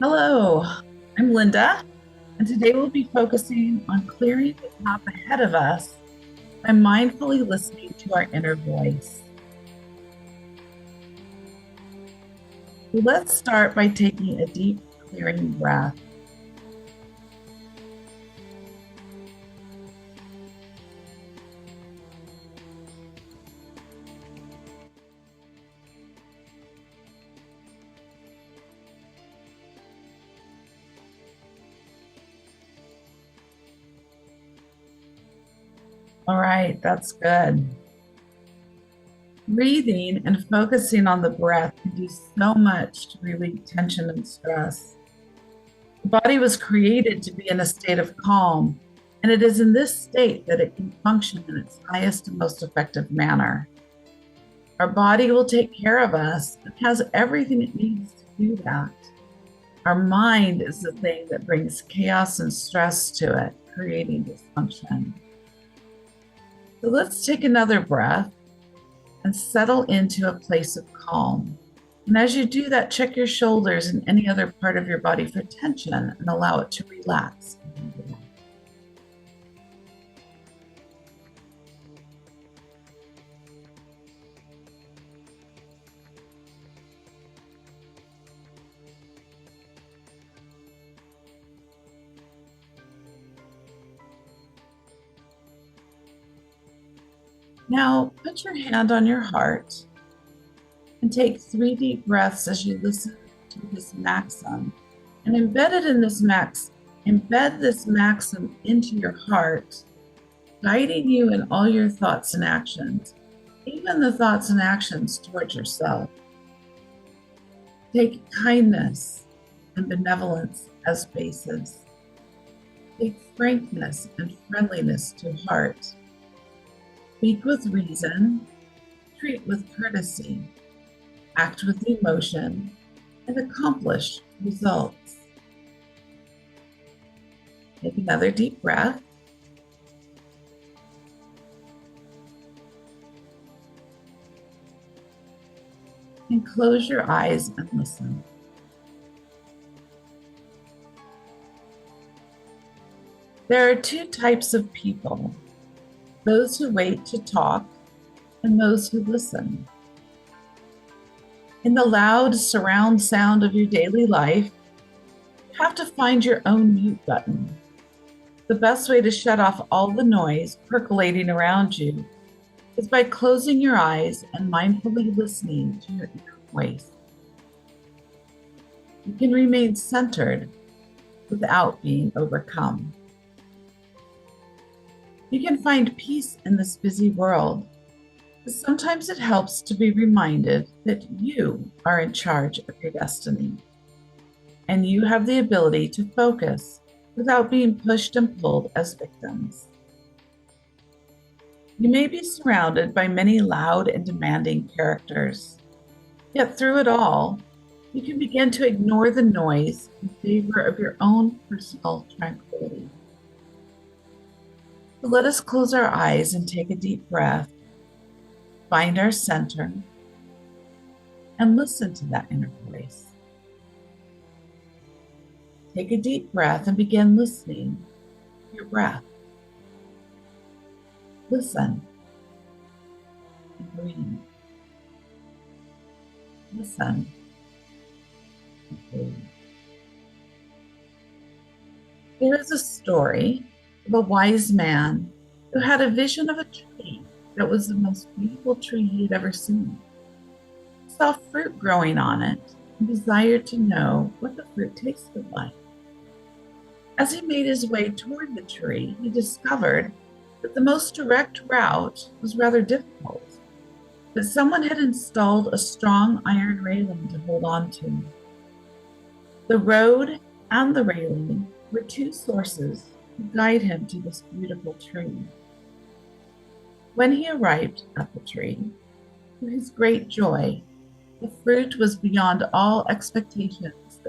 Hello, I'm Linda, and today we'll be focusing on clearing the path ahead of us by mindfully listening to our inner voice. Let's start by taking a deep, clearing breath. All right, that's good. Breathing and focusing on the breath can do so much to relieve tension and stress. The body was created to be in a state of calm, and it is in this state that it can function in its highest and most effective manner. Our body will take care of us and has everything it needs to do that. Our mind is the thing that brings chaos and stress to it, creating dysfunction. So let's take another breath and settle into a place of calm. And as you do that, check your shoulders and any other part of your body for tension and allow it to relax. Now, put your hand on your heart and take 3 deep breaths as you listen to this maxim. And embed this maxim into your heart, guiding you in all your thoughts and actions, even the thoughts and actions towards yourself. Take kindness and benevolence as bases. Take frankness and friendliness to heart. Speak with reason, treat with courtesy, act with emotion, and accomplish results. Take another deep breath. And close your eyes and listen. There are 2 types of people: those who wait to talk and those who listen. In the loud surround sound of your daily life, you have to find your own mute button. The best way to shut off all the noise percolating around you is by closing your eyes and mindfully listening to your inner voice. You can remain centered without being overcome. You can find peace in this busy world, but sometimes it helps to be reminded that you are in charge of your destiny, and you have the ability to focus without being pushed and pulled as victims. You may be surrounded by many loud and demanding characters, yet through it all, you can begin to ignore the noise in favor of your own personal tranquility. So let us close our eyes and take a deep breath, find our center, and listen to that inner voice. Take a deep breath and begin listening to your breath. Listen and breathe. Listen and breathe. There is a story of a wise man who had a vision of a tree that was the most beautiful tree he had ever seen. He saw fruit growing on it and desired to know what the fruit tasted like. As he made his way toward the tree, he discovered that the most direct route was rather difficult, that someone had installed a strong iron railing to hold on to. The road and the railing were 2 sources to guide him to this beautiful tree. When he arrived at the tree, to his great joy, the fruit was beyond all expectations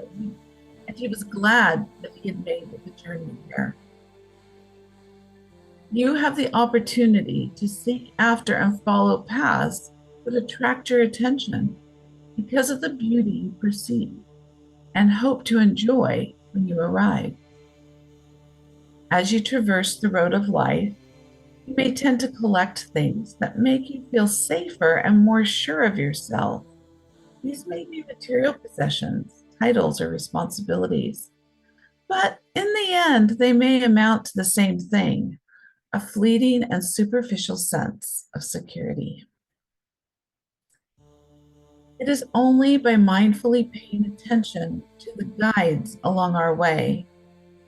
and he was glad that he had made the journey there. You have the opportunity to seek after and follow paths that attract your attention because of the beauty you perceive. and hope to enjoy when you arrive. As you traverse the road of life, you may tend to collect things that make you feel safer and more sure of yourself. These may be material possessions, titles, or responsibilities, but in the end, they may amount to the same thing: a fleeting and superficial sense of security. It is only by mindfully paying attention to the guides along our way,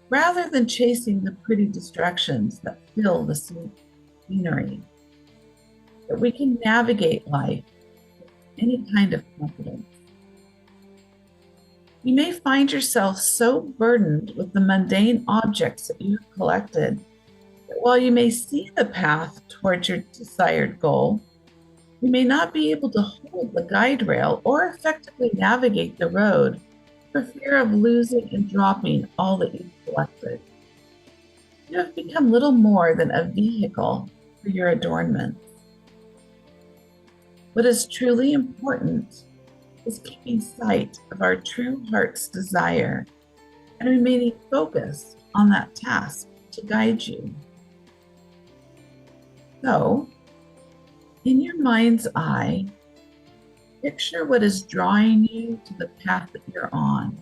rather than chasing the pretty distractions that fill the scenery, that we can navigate life with any kind of confidence. You may find yourself so burdened with the mundane objects that you have collected that while you may see the path towards your desired goal, you may not be able to hold the guide rail or effectively navigate the road for fear of losing and dropping all that you've collected. You have become little more than a vehicle for your adornment. What is truly important is keeping sight of our true heart's desire and remaining focused on that task to guide you. So, in your mind's eye, picture what is drawing you to the path that you're on.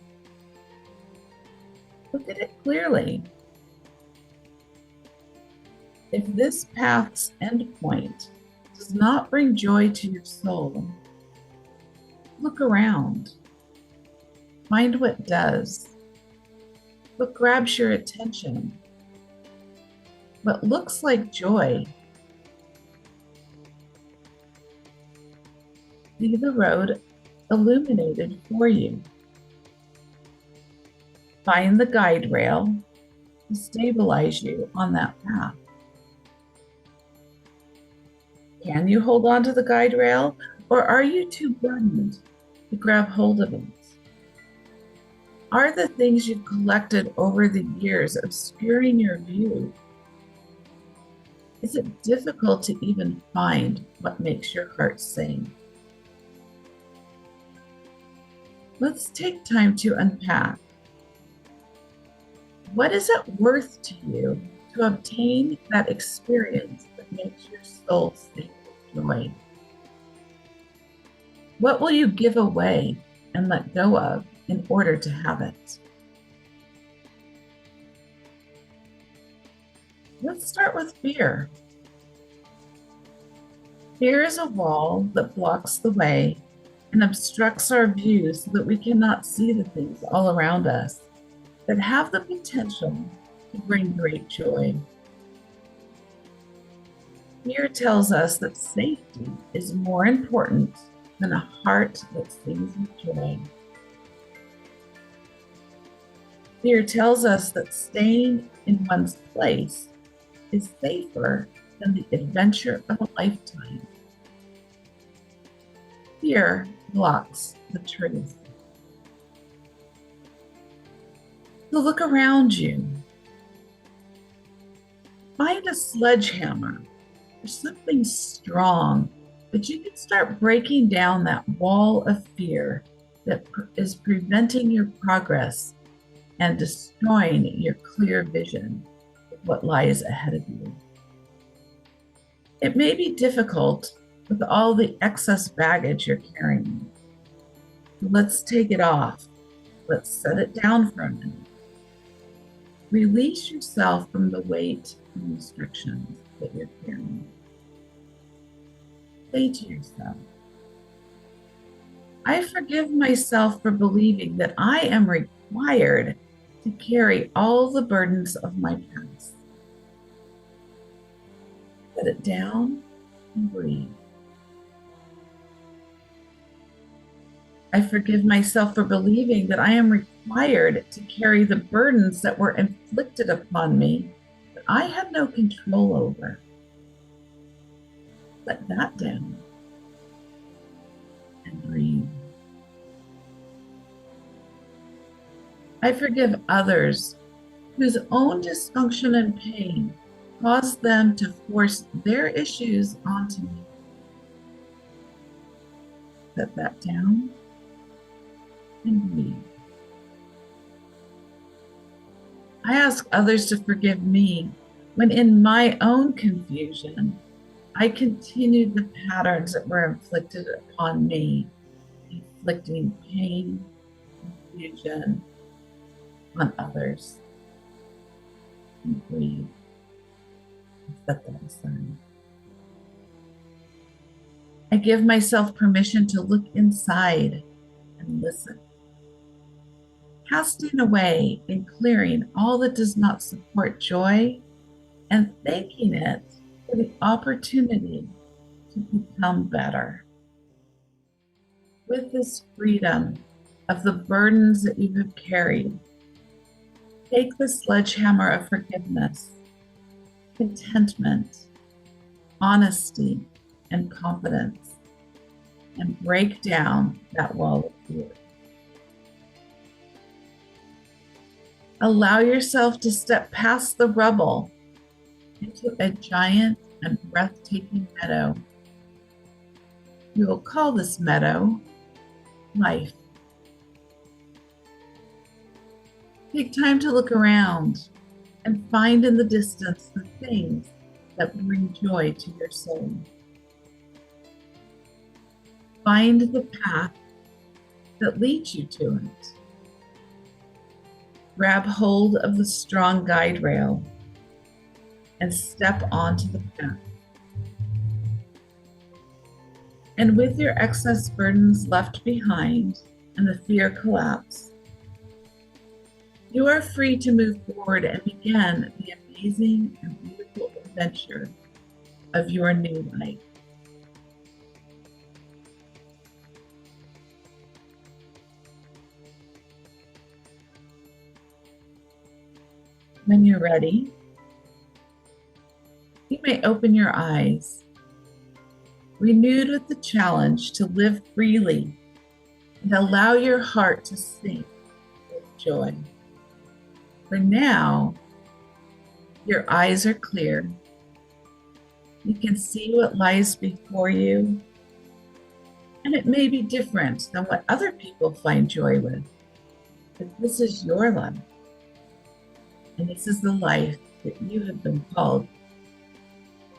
Look at it clearly. If this path's endpoint does not bring joy to your soul, look around. Find what does. What grabs your attention? What looks like joy? See the road illuminated for you. Find the guide rail to stabilize you on that path. Can you hold on to the guide rail, or are you too burdened to grab hold of it? Are the things you've collected over the years obscuring your view? Is it difficult to even find what makes your heart sing? Let's take time to unpack. What is it worth to you to obtain that experience that makes your soul sing with joy? What will you give away and let go of in order to have it? Let's start with fear. Fear is a wall that blocks the way and obstructs our view so that we cannot see the things all around us that have the potential to bring great joy. Fear tells us that safety is more important than a heart that sings with joy. Fear tells us that staying in one's place is safer than the adventure of a lifetime. Fear blocks the truth. So look around you. Find a sledgehammer or something strong that you can start breaking down that wall of fear that is preventing your progress and destroying your clear vision of what lies ahead of you. It may be difficult with all the excess baggage you're carrying. Let's take it off. Let's set it down for a minute. Release yourself from the weight and restrictions that you're carrying. Say to yourself, I forgive myself for believing that I am required to carry all the burdens of my past. Set it down and breathe. I forgive myself for believing that I am required to carry the burdens that were inflicted upon me that I had no control over. Let that down and breathe. I forgive others whose own dysfunction and pain caused them to force their issues onto me. Set that down and breathe. I ask others to forgive me when in my own confusion, I continued the patterns that were inflicted upon me, inflicting pain, confusion on others. And breathe and set that aside. I give myself permission to look inside and listen, casting away and clearing all that does not support joy and thanking it for the opportunity to become better. With this freedom of the burdens that you have carried, take the sledgehammer of forgiveness, contentment, honesty, and confidence, and break down that wall of fear. Allow yourself to step past the rubble into a giant and breathtaking meadow. We will call this meadow life. Take time to look around and find in the distance the things that bring joy to your soul. Find the path that leads you to it. Grab hold of the strong guide rail and step onto the path. And with your excess burdens left behind and the fear collapse, you are free to move forward and begin the amazing and beautiful adventure of your new life. When you're ready, you may open your eyes, renewed with the challenge to live freely and allow your heart to sing with joy. For now, your eyes are clear. You can see what lies before you, and it may be different than what other people find joy with, but this is your life. And this is the life that you have been called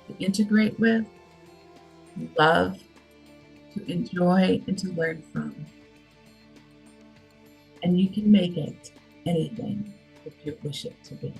to integrate with, to love, to enjoy, and to learn from. And you can make it anything that you wish it to be.